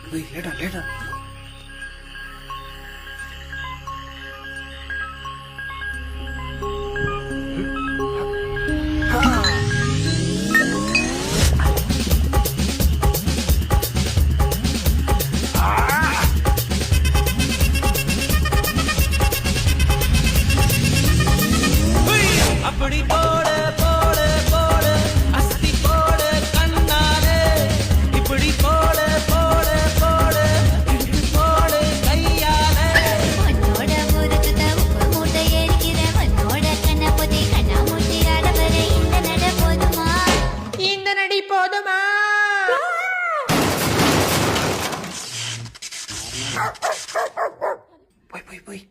லேட்டா லேட்டா. அப்படி போடு போடு போடு அஸ்தி போடு கண்ணாலே இப்படி போடு போடு போடு இப்படி போடு கையாலே உன்னோட முறுக்குத உப்பு மூட்டை எரிக்கிற உன்னோட கண்ண பொத்தி கண்ணா மூட்டி ஆடவர இந்த நட போதுமா இந்த நடி போதுமா? போய் போய் போய்.